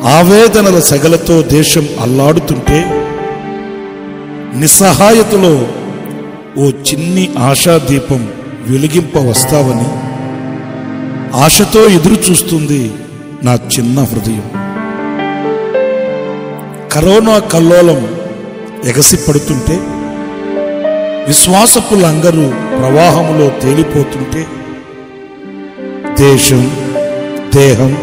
ఆవేదనల సెగలతో దేశం అల్లాడుతుంటే నిస్సహాయతలో ఓ చిన్ని ఆశాదీపం వెలిగింప వస్తావని ఆశతో ఎదురు చూస్తుంది నా చిన్న హృదయం. కరోనా కల్లోలం ఎగసిపడుతుంటే, విశ్వాసపు లంగరు ప్రవాహములో తేలిపోతుంటే, దేశం దేహం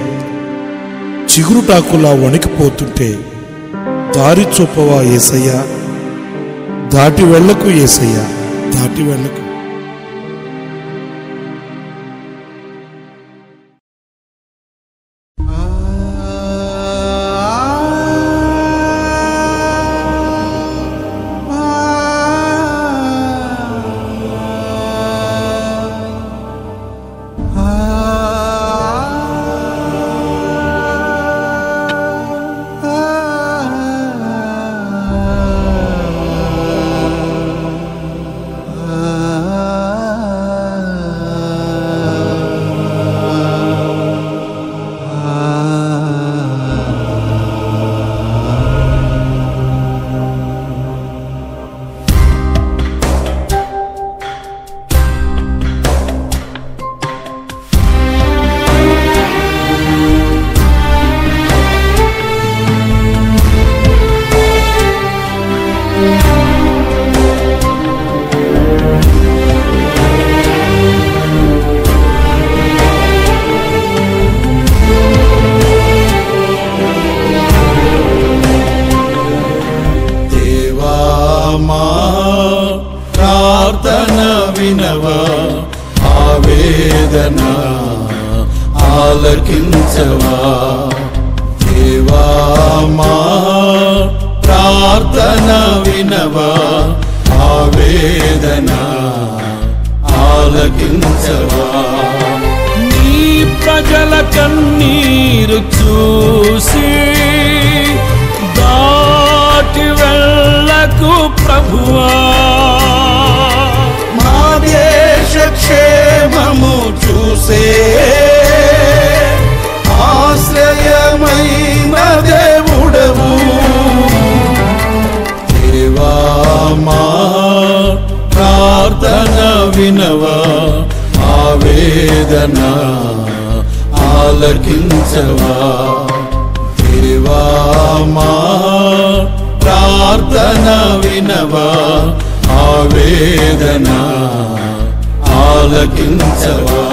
చిగురుటాకులా వణికిపోతుంటే, దారి చూపవా యేసయ్యా, దాటి వెళ్ళకు యేసయ్యా, దాటి వెళ్ళకు. ప్రార్థన వినవా, ఆవేదన ఆలకించవా. దేవా మా ప్రార్థన వినవా, ఆవేదన ఆలకించవా. నీ ప్రజల కన్నీరు చూసి దాటి వెళ్ళకు ప్రభువా. మా దేశ క్షేమము చూసే ఆశ్రయమైన దేవుడవు. దేవా మా ప్రార్థన వినవా, ఆవేదన ఆలకించవా. దేవా మా ప్రార్థన వినవా, ఆవేదన ఆలకించవా.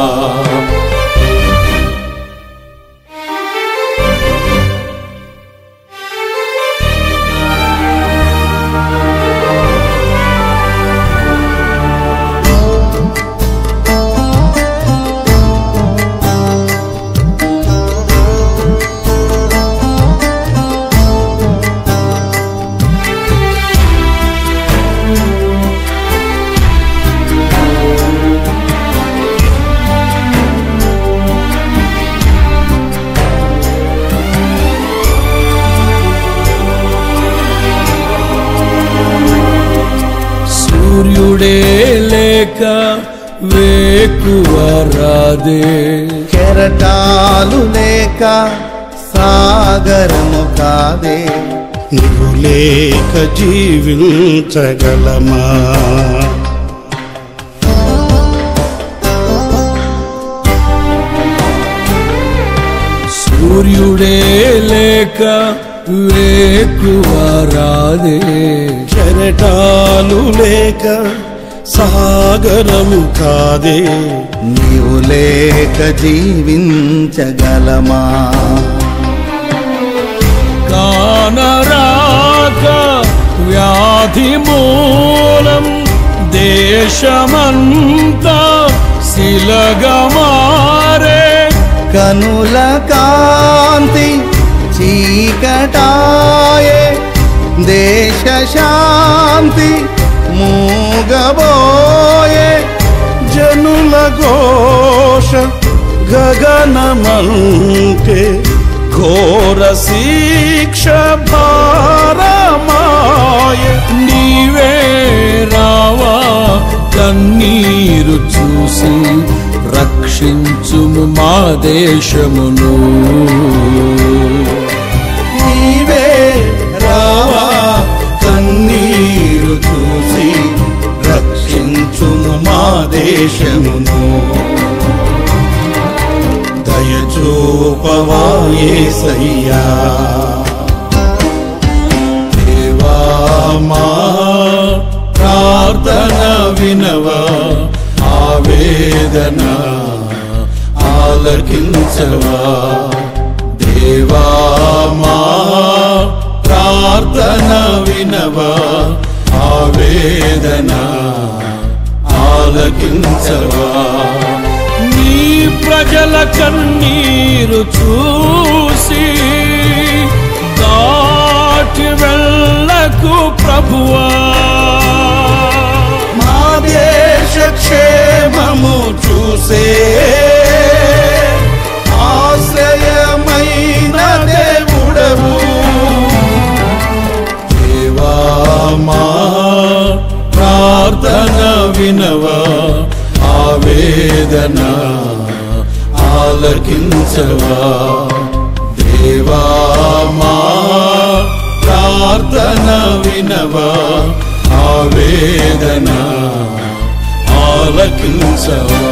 సూర్యుడే లేక వేకువ రాదే, కెరటాలు లేక సాగరము కాదే. నువ్వు లేక జీవించగలమా, సూర్యుడే లేక వేకువ రాదే. కెరటాలు లేక సాగరము కాదే. నీవు లేక జీవించగలమా. కానరాక వ్యాధి మూలం దేశమంతా శిలగమారే. కనుల కాంతి చీకటాయే, దేశ శాంతి మూగబోయే. జనుల ఘోష గగనమంటే ఘోర శిక్ష భారమాయ. నీవే రావా కన్నీరు చూసి రక్షించుము మా దేశమును. దేశమును దయచూపవా యేసయ్యా. దేవా మా ప్రార్థన వినవా, ఆవేదన ఆలకించవా. దేవా మా ప్రార్థన వినవా, ఆవేదన ఆలకించవా. నీ ప్రజల కన్నీరు చూసి దాటి వెళ్ళకు ప్రభువా. మా దేశ క్షేమము చూసే ఆశ్రయమైన దేవుడవు. దేవా మా ప్రార్థన వినవా, ఆవేదన ఆలకించవా. దేవా మా ప్రార్థన వినవా, ఆవేదన ఆలకించవా.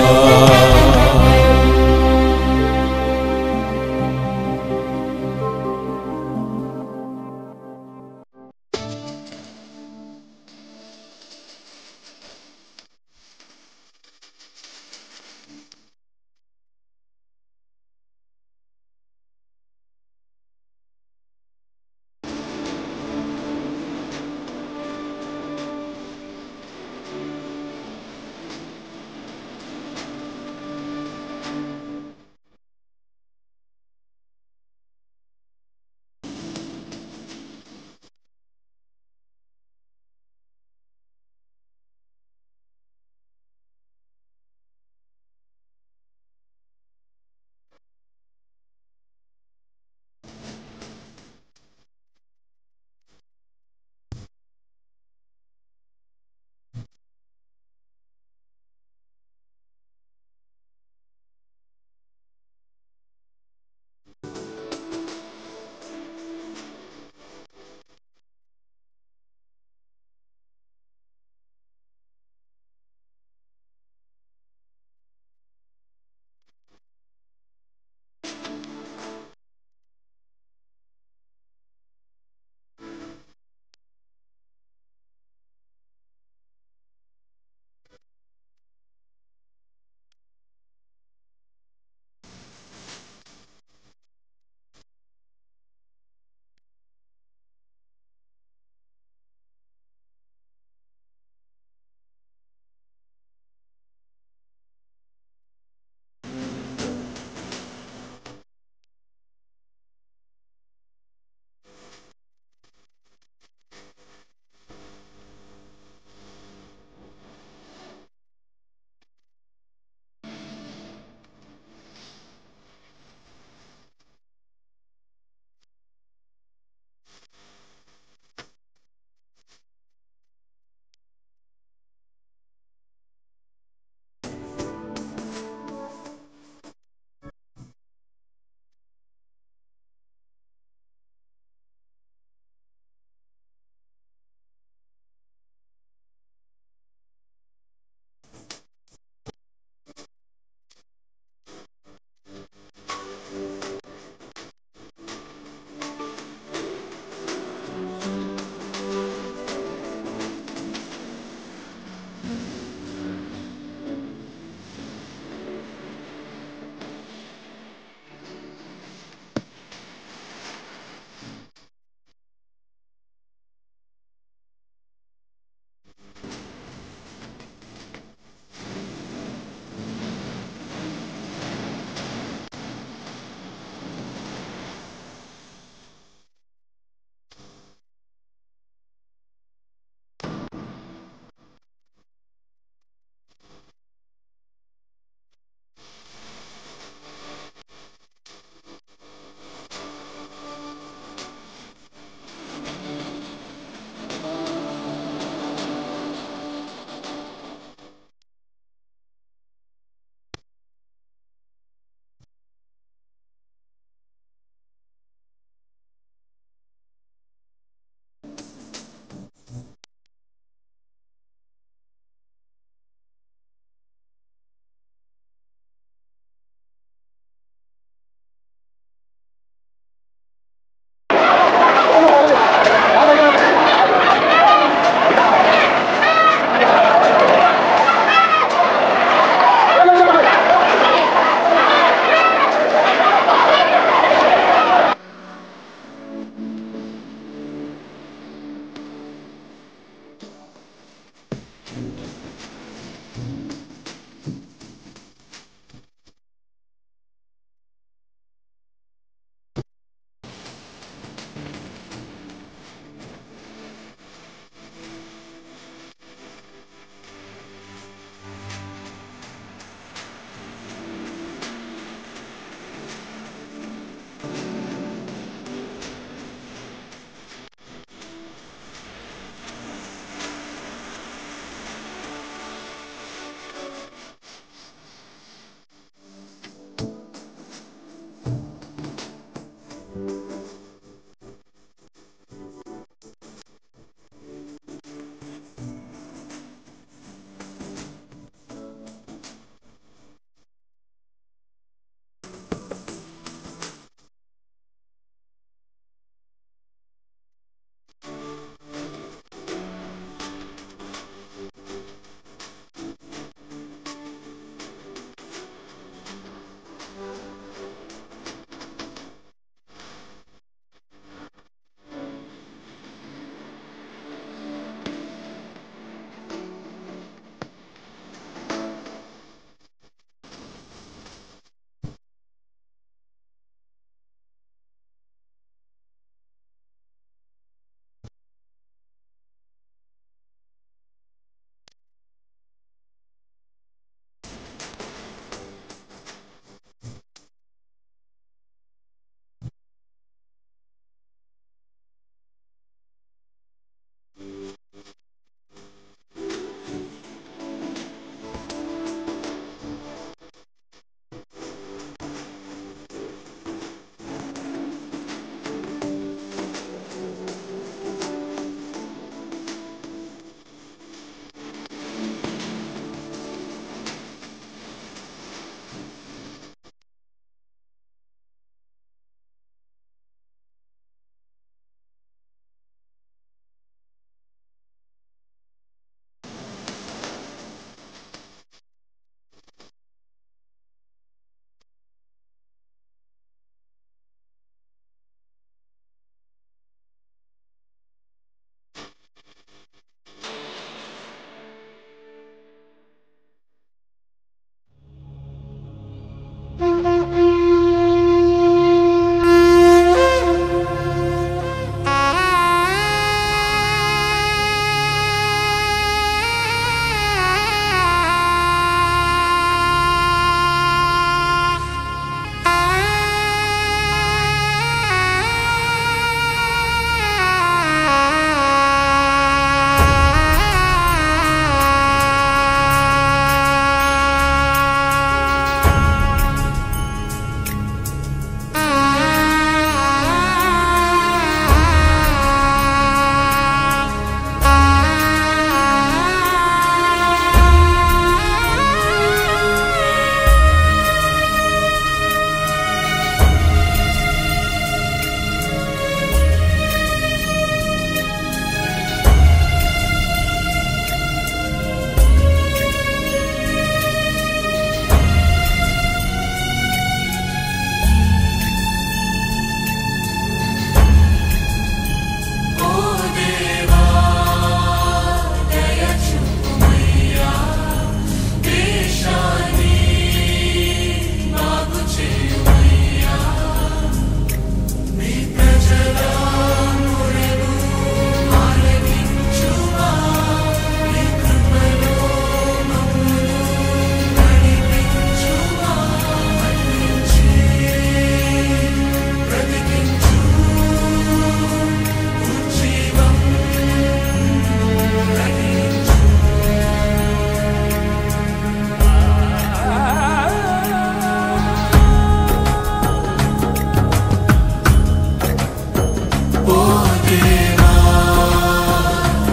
దేవా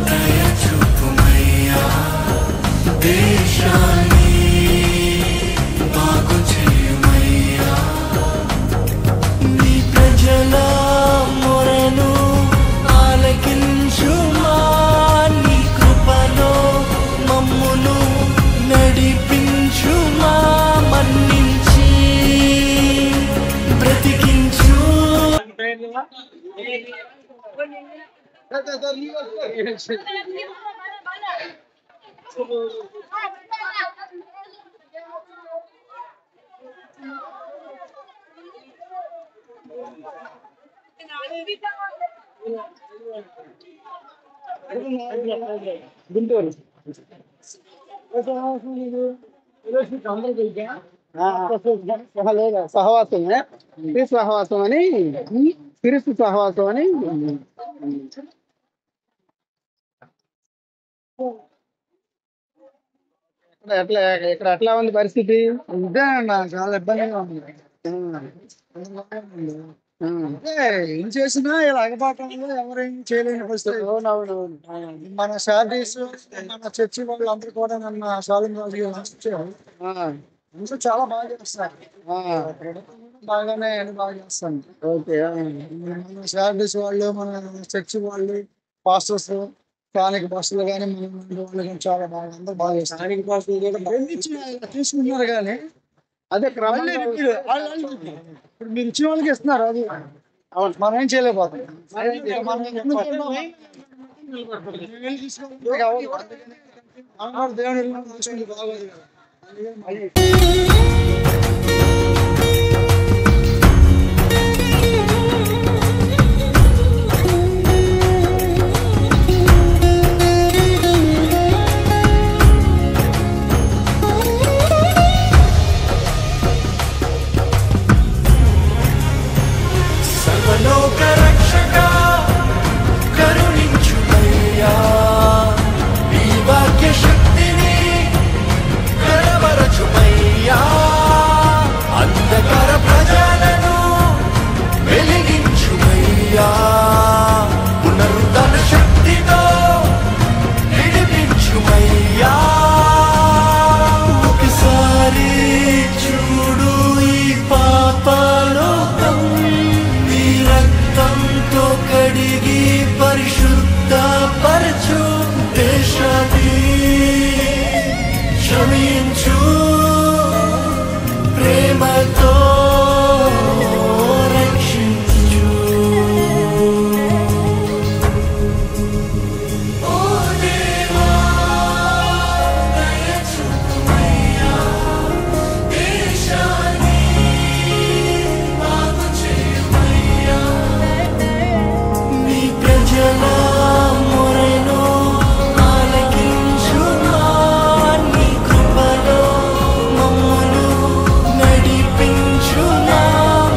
దయ చూపుమయ్యా, దేశాన్ని బాగు చేయుమయ్యా. నీ ప్రజల మొరను ఆలకించుమా, నీ కృపలో మమ్మును నడిపించుమా, మన్నించి బ్రతికించు. గుంటూరు సహవాసమే సహవాసం అని క్రీస్తు సహవాసం అని ఎట్లా ఇక్కడ ఎట్లా ఉంది పరిస్థితి? ఇదేనా చాలా ఇబ్బందిగా ఉంది. ఏం చేసినా ఇలా అగపాటంలో ఎవరేం చేయలేని పరిస్థితి. మన శారీస్ మన చర్చి వాళ్ళు అందరూ కూడా నన్ను శాలం రాజు వచ్చారు. అందరూ చాలా బాగా చేస్తారు, బాగానే బాగా చేస్తాను. ఓకే, మన శారీస్ వాళ్ళు, మన చర్చి వాళ్ళు, పాస్టర్స్, స్థానిక బస్సులు కానీ మన వాళ్ళు కానీ చాలా బాగా అందరూ బాగా చేస్తారు. స్థానిక బస్సులు కూడా తీసుకుంటున్నారు కానీ అదే క్రమంగా ఇప్పుడు మీరు ఇచ్చిన వాళ్ళకి ఇస్తున్నారు. అది మనం ఏం చేయలేకపోతాం. దేవుని బాగోదు. సర్వలోక రక్షక కరుణించుమయ్యా, నీ వాక్య శక్తిని కనబరచుమయ్యా, అంధకార ప్రజలను వెలిగించుమయ్యా, పునరుద్ధరణ శక్తితో విడిపించుమయ్యా. ఒకసారి చూడు ఈ పాపలోకం, నీ రక్తంతో కడిగి పరిశుద్ధ పరచు, దేశాన్ని క్షమించు, ప్రేమతో రక్షించు. ఓ దేవా దయ చూపుమయ్యా, దేశాన్ని బాగు చేయుమయ్యా. నీ ప్రజల మొరను ఆలకించుమా, నీ కృపలో మమ్మును నడిపించుమా,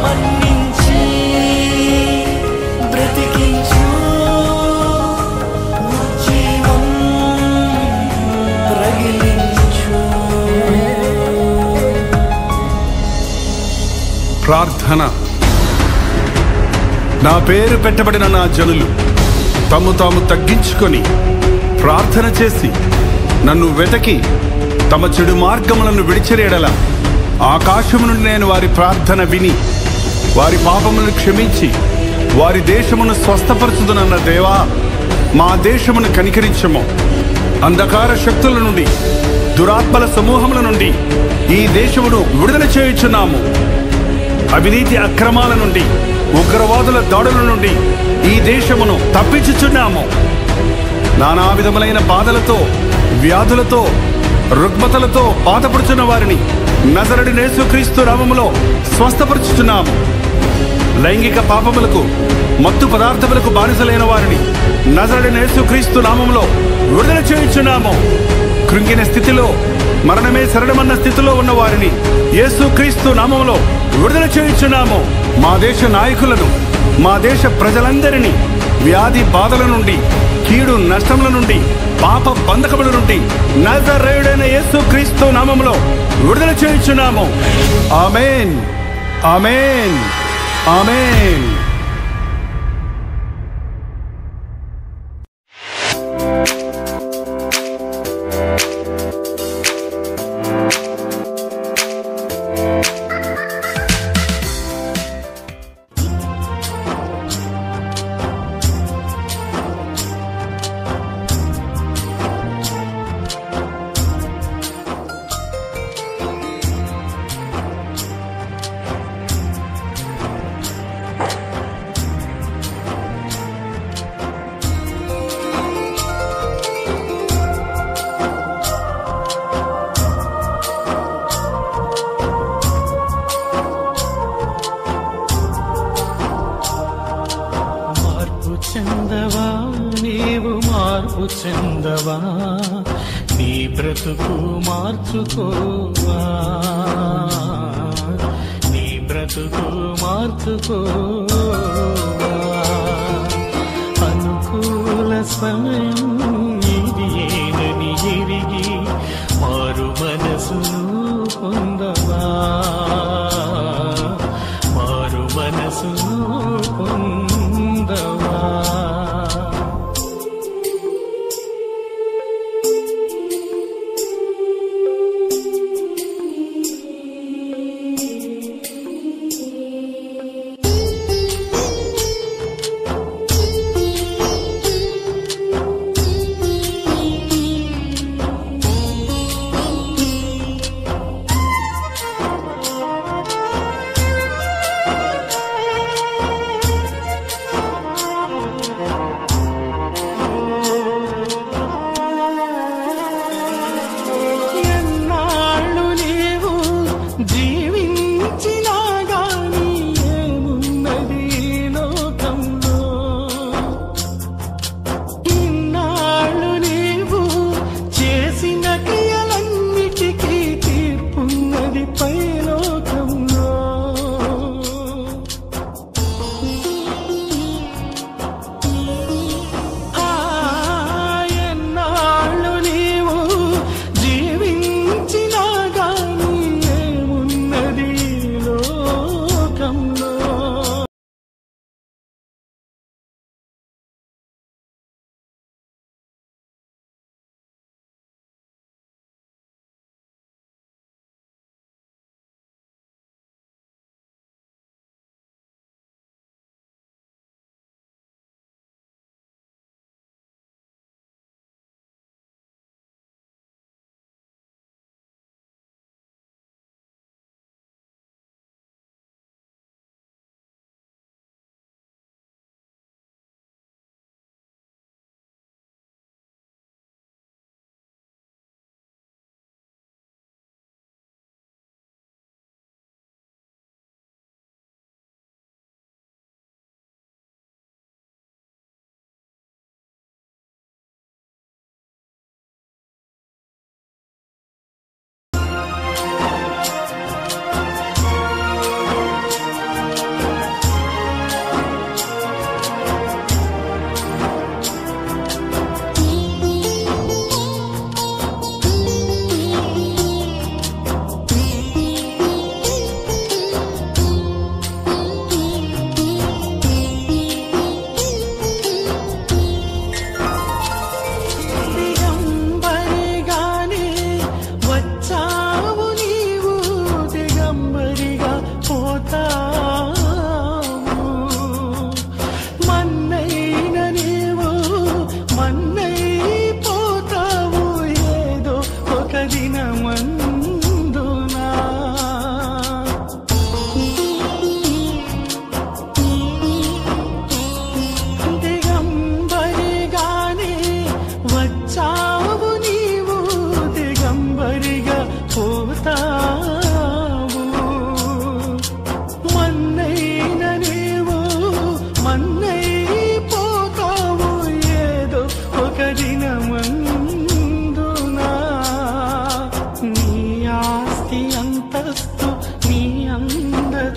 మన్నించి బ్రతికించు, ఉజ్జీవం రగిలించు. ప్రార్థన. నా పేరు పెట్టబడిన నా జనులు తము తాము తగ్గించుకొని ప్రార్థన చేసి నన్ను వెతకి తమ చెడు మార్గములను విడిచిరేడల ఆకాశము నుండి నేను వారి ప్రార్థన విని వారి పాపములను క్షమించి వారి దేశమును స్వస్థపరచుదునన్న దేవా, మా దేశమును కనికరించము. అంధకార శక్తుల నుండి, దురాత్మల సమూహముల నుండి ఈ దేశమును విడుదల చేయుచున్నాము. అవినీతి అక్రమాల నుండి, ఉగ్రవాదుల దాడుల నుండి ఈ దేశమును తప్పించుచున్నాము. నానా విధములైన బాధలతో, వ్యాధులతో, రుగ్మతలతో బాధపడుచున్న వారిని నజరుడైన యేసుక్రీస్తు నామములో స్వస్థపరచుచున్నాము. లైంగిక పాపములకు, మత్తు పదార్థములకు బానిసలైన వారిని నజరుడైన యేసుక్రీస్తు నామములో విడుదల చేయుచున్నాము. కృంగిన స్థితిలో, మరణమే శరణమన్న స్థితిలో ఉన్న వారిని యేసుక్రీస్తు నామములో విడుదల చేయుచున్నాము. మా దేశ నాయకులను, మా దేశ ప్రజలందరినీ వ్యాధి బాధల నుండి, కీడు నష్టముల నుండి, పాప బంధకముల నుండి నజరేయుడైన యేసుక్రీస్తు నామములో విడుదల చేయుచున్నాము. ఆమేన్, ఆమేన్, ఆమేన్. చెందవా నీవు మార్పు చెందవా నీ బ్రతుకు మార్చుకోవా నీ బ్రతుకు మార్చుకోవా అనుకూల సమయం ఇది ఏనని ఎరిగి మారు మనసును పొందవా మారు మనసును పొందవా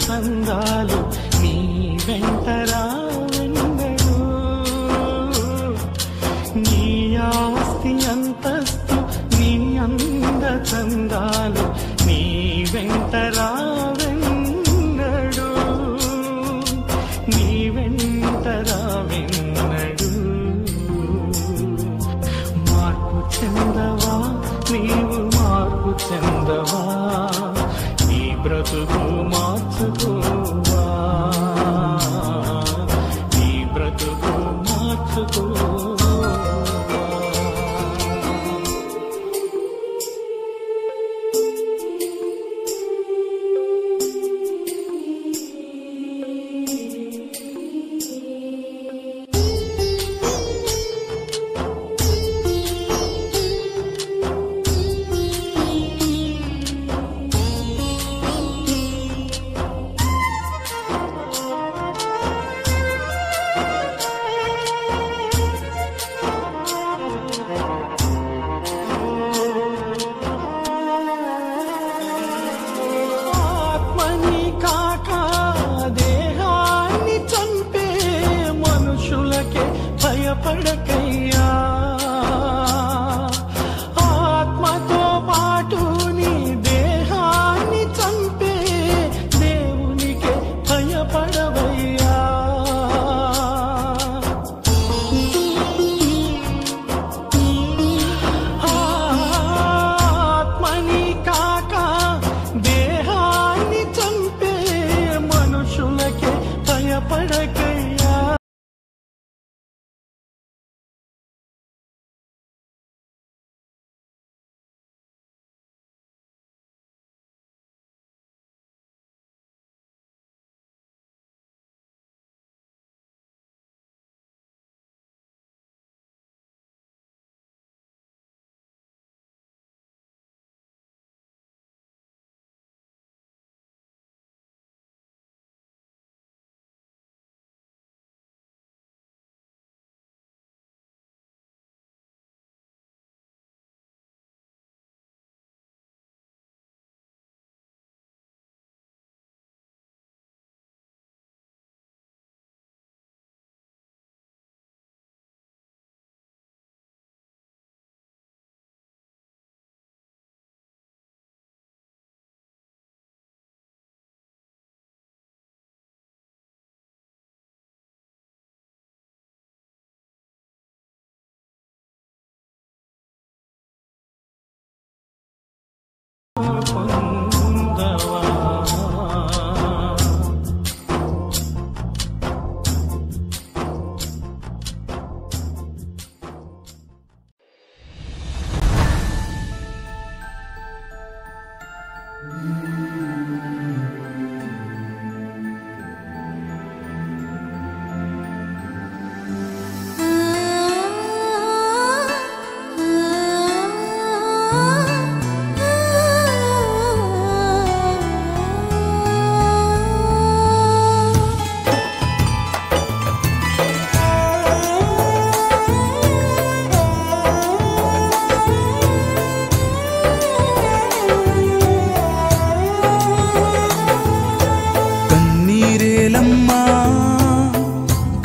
చందాలు నీ వెంటరా వెందడు నీ ఆస్తి అంతస్తు నీ అంద చందాలు నీ వెంటరా వెందడు నీ వెంట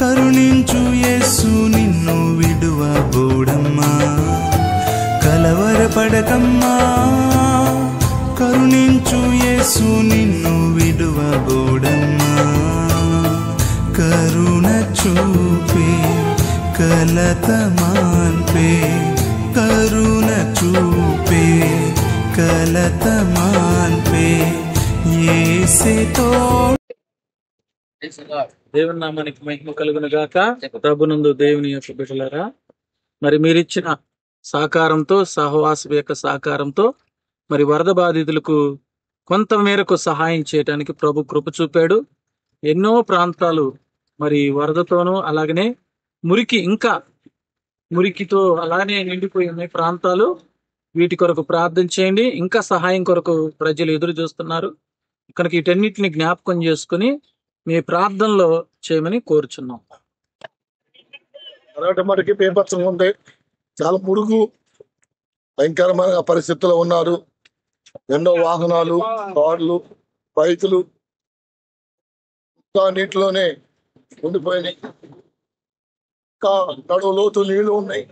కరుణించు యేసు నిన్ను విడువబోడమ్మా, కలవరపడకమ్మా. కరుణించు యేసు నిన్ను విడువబోడమ్మా, కరుణ చూపే కలత మాన్పే, కరుణ చూపే కలత మాన్పే యేసుతో. దేవుని నామానికి మహిమ కలుగును గాక. ప్రభునందు దేవుని యొక్క బిడ్డలారా, మరి మీరిచ్చిన సహకారంతో, సహవాసం యొక్క సహకారంతో మరి వరద బాధితులకు కొంత మేరకు సహాయం చేయడానికి ప్రభు కృప చూపాడు. ఎన్నో ప్రాంతాలు మరి వరదతోనూ అలాగనే మురికితో అలానే నిండిపోయి ఉన్నాయి ప్రాంతాలు. వీటి కొరకు ప్రార్థన చేయండి. ఇంకా సహాయం కొరకు ప్రజలు ఎదురు చూస్తున్నారు కనుక వీటన్నిటిని జ్ఞాపకం చేసుకుని మీ ప్రార్థనలో చేయమని కోరుచున్నాం. మటుకి పేపర్స్ ఉంది, చాలా మురుగు భయంకరమైన పరిస్థితుల్లో ఉన్నారు. ఎన్నో వాహనాలు, కార్లు, బైకులు ఇంకా నీటిలోనే ఉండిపోయినాయి. ఇంకా నడువు లోతు నీళ్లు ఉన్నాయి.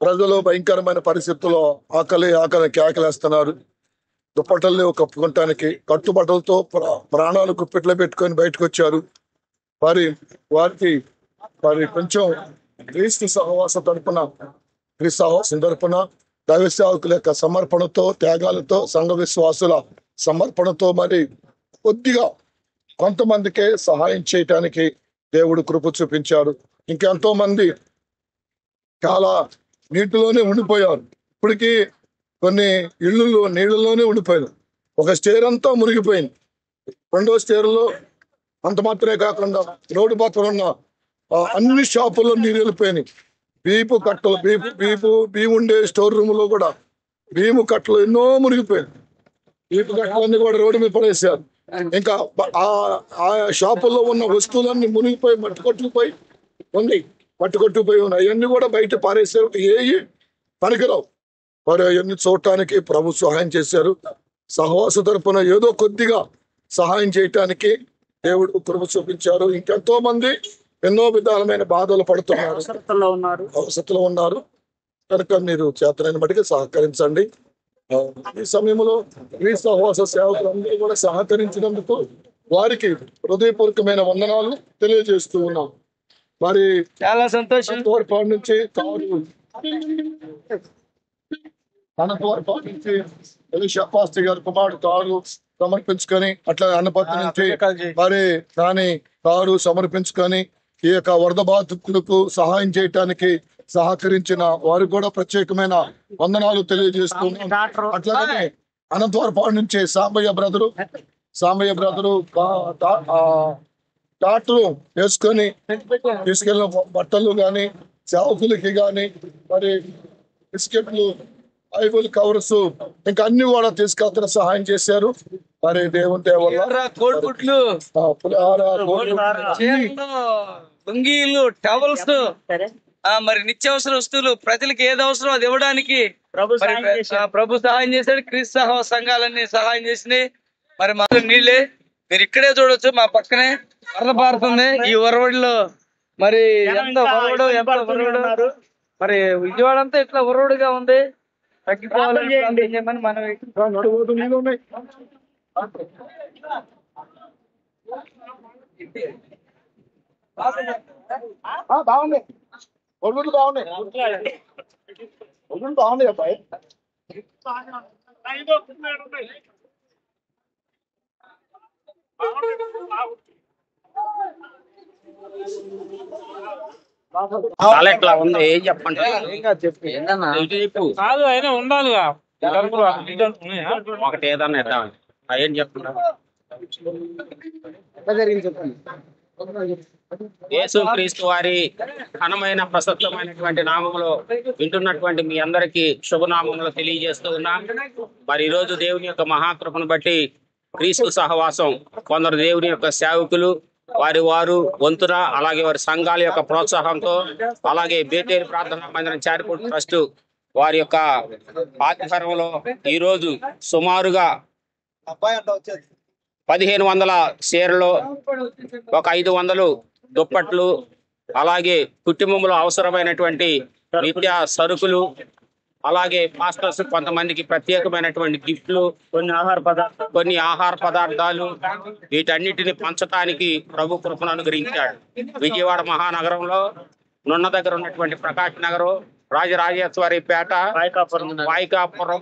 ప్రజలు భయంకరమైన పరిస్థితుల్లో ఆకలి కేకలేస్తున్నారు. దుప్పటల్ని కప్పుకోవటానికి కట్టుబట్టలతో ప్రాణాలు కుప్పెట్లో పెట్టుకొని బయటకు వచ్చారు. వారికి కొంచెం క్రీస్తు సహవాసం తరపున దైవ సేవకుల యొక్క సమర్పణతో, త్యాగాలతో, సంఘ విశ్వాసుల సమర్పణతో మరి కొద్దిగా కొంతమందికే సహాయం చేయటానికి దేవుడు కృప చూపించారు. ఇంకెంతో మంది చాలా నీటిలోనే ఉండిపోయారు. ఇప్పటికీ కొన్ని ఇళ్ళు నీళ్ళలోనే ఉండిపోయారు. ఒక స్టేర్ అంతా మునిగిపోయింది. రెండో స్టేర్లో అంత మాత్రమే కాకుండా రోడ్డు పక్కన ఉన్న అన్ని షాపుల్లో నీరు వెళ్ళిపోయినాయి. బియ్యం ఉండే స్టోర్ రూమ్ లో కూడా బియ్యము కట్టలు ఎన్నో మునిగిపోయాయి. బీపు కట్టలన్నీ కూడా రోడ్డు మీద పడేసారు. ఇంకా ఆ షాపుల్లో ఉన్న వస్తువులన్నీ మునిగిపోయి మట్టుకొట్టుకుపోయి ఉన్నాయి. అవన్నీ కూడా బయట పారేసారు. ఏవి పనికిరావు. మరి అవన్నీ చూడటానికి ప్రభు సహాయం చేశారు. సహవాస తరపున ఏదో కొద్దిగా సహాయం చేయటానికి దేవుడు కృప చూపించారు. ఇంకెంతో మంది ఎన్నో విధాలమైన బాధలు పడుతున్నారు, అవసరతలో ఉన్నారు. కనుక మీరు చేతనైన బట్టిగా సహకరించండి. ఈ సమయంలో ఈ సహవాస సేవకులందరూ కూడా సహకరించినందుకు వారికి హృదయపూర్వకమైన వందనాలు తెలియజేస్తూ ఉన్నాం. మరి చాలా సంతోషం. తోర్పాటు నుంచి పాస్టర్ గారు కుమారుడు కారు సమర్పించుకొని, అట్లా అన్నపత్రి నుంచి మరి కారు సమర్పించుకొని ఈ యొక్క వరద బాధితులకు సహాయం చేయటానికి సహకరించిన వారికి కూడా ప్రత్యేకమైన వందనాలు తెలియజేస్తున్నాం. అట్లాగే అనంతవరపాడు నుంచి సాంబయ్య బ్రదరు డాక్టర్ వేసుకొని తీసుకెళ్ళిన బట్టలు కానీ, సేవకులకి కానీ మరి బిస్కెట్లు, ఐబుల్ కవర్స్ ఇంకా అన్ని కూడా తీసుకెళ్తున్న సహాయం చేశారు. మరి దేవుని దేవల్ల లుంగీలు, టవల్స్, మరి నిత్యావసర వస్తువులు ప్రజలకు ఏది అవసరం అది ఇవ్వడానికి ప్రభు సహాయం చేశాడు. క్రీస్తు సంఘాలన్నీ సహాయం చేసినాయి. మరి మా నీళ్ళే మీరు ఇక్కడే చూడొచ్చు, మా పక్కనే వరద పారుతుంది. ఈ వరవడిలో మరి ఎంత వరవడు మరి విజయవాడ అంతా ఇట్లా వరవడుగా ఉంది. తగ్గిపోవాలని మనం బాగుంది. ఒళ్ళు బాగున్నాయి అబ్బాయి. ఎట్లా ఉంది ఏం చెప్పండి. కాదు అయినా ఉండాలిగా ఒకటి ఏదన్నా ఇద్దామని ఏం చెప్తున్నా. యేసు క్రీస్తు వారి ఘనమైన ప్రశస్తమైనటువంటి నామములో వింటున్నటువంటి మీ అందరికీ శుభనామములు తెలియజేస్తూ ఉన్నాం. మరి ఈరోజు దేవుని యొక్క మహాకృపను బట్టి క్రీస్తు సహవాసం కొందరు దేవుని యొక్క సేవకులు వారు వంతున, అలాగే వారి సంఘాల యొక్క ప్రోత్సాహంతో, అలాగే బేతేలు ప్రార్థనా మందిరం చారిటబుల్ ట్రస్ట్ వారి యొక్క ఆధ్వర్యంలో ఈరోజు సుమారుగా 1500 చీరలు, ఒక 500 దుప్పట్లు, అలాగే కుటుంబంలో అవసరమైనటువంటి నిత్య సరుకులు, అలాగే మాస్టర్స్ కొంతమందికి ప్రత్యేకమైనటువంటి గిఫ్ట్లు, కొన్ని ఆహార పదార్థాలు, వీటన్నిటిని పంచడానికి ప్రభు కృపను అనుగ్రహించాడు. విజయవాడ మహానగరంలో నున్న దగ్గర ఉన్నటువంటి ప్రకాష్ నగరం, రాజరాజేశ్వరిపేట, వాయికాపురం,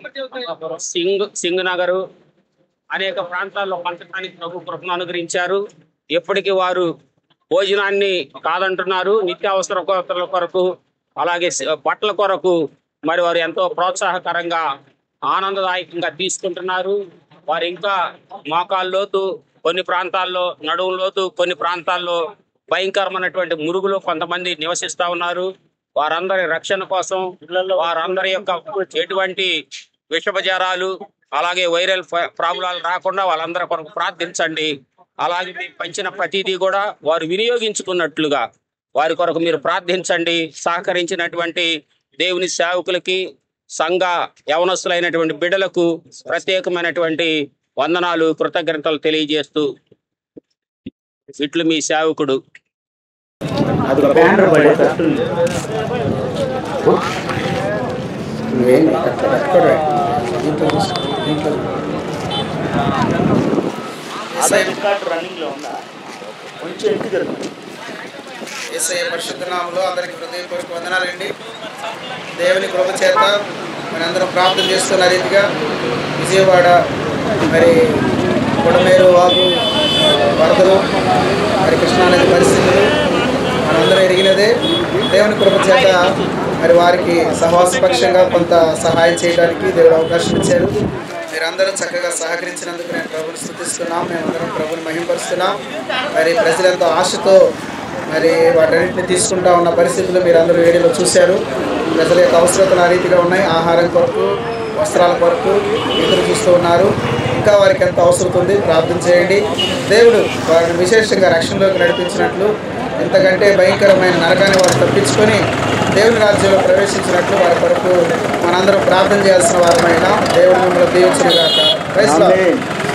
సింగ్ నగరు అనేక ప్రాంతాల్లో పంచడానికి ప్రభు కృపను అనుగ్రహించారు. ఎప్పటికీ వారు భోజనాన్ని కాదంటున్నారు. నిత్యావసర కొరకు, అలాగే బట్టల కొరకు మరి వారు ఎంతో ప్రోత్సాహకరంగా ఆనందదాయకంగా తీసుకుంటున్నారు. వారు ఇంకా మోకాళ్ళ లోతు, కొన్ని ప్రాంతాల్లో నడుము లోతు, కొన్ని ప్రాంతాల్లో భయంకరమైనటువంటి మురుగులు కొంతమంది నివసిస్తా ఉన్నారు. వారందరి రక్షణ కోసం, వారందరి యొక్క ఎటువంటి విషపజారాలు అలాగే వైరల్ ప్రాబ్లాలు రాకుండా వాళ్ళందరి కొరకు ప్రార్థించండి. అలాగే మీరు పంచిన ప్రతిదీ కూడా వారు వినియోగించుకున్నట్లుగా వారి కొరకు మీరు ప్రార్థించండి. సహకరించినటువంటి దేవుని సేవకులకి, సంఘ యవనస్తులైనటువంటి బిడ్డలకు ప్రత్యేకమైనటువంటి వందనాలు, కృతజ్ఞతలు తెలియజేస్తూ ఇట్లు మీ సేవకుడు. యేసయ్య పరిశుద్ధ నామములో అందరికి హృదయపూర్వక వందనాలండి. దేవుని కృప చేత మనందరం ప్రార్థన చేస్తున్న రీతిగా విజయవాడ మరి కొడమేరు వాగు వరదలు, మరి కృష్ణానది పరిస్థితులు మనందరం ఎరిగినదే. దేవుని కృప చేత మరి వారికి సహవాసపక్షంగా కొంత సహాయం చేయడానికి దేవుడు అవకాశం ఇచ్చారు. మీరందరూ చక్కగా సహకరించినందుకు నేను ప్రభుని స్తుతిస్తున్నాం. మేమందరం ప్రభుని మహింపరుస్తున్నాం. మరి ప్రజలెంతో ఆశతో మరి వాటన్నింటిని తీసుకుంటా ఉన్న పరిస్థితులు మీరందరూ వీడియోలో చూశారు. ప్రజల యొక్క అవసరతలు ఆ రీతిగా ఉన్నాయి. ఆహారం కొరకు, వస్త్రాల కొరకు ఎదురు చూస్తూ ఉన్నారు. ఇంకా వారికి ఎంత అవసరం ఉంది, ప్రార్థన చేయండి. దేవుడు వారిని విశేషంగా రక్షణలోకి నడిపించినట్లు, ఇంతకంటే భయంకరమైన నరకాన్ని వారు తప్పించుకొని దేవుని రాజ్యంలో ప్రవేశించినట్లు వారి కొరకు మనందరం ప్రార్థన చేయాల్సిన వారమైన దేవుడు మిమ్మల్ని దీవించుగాక. Praise lord.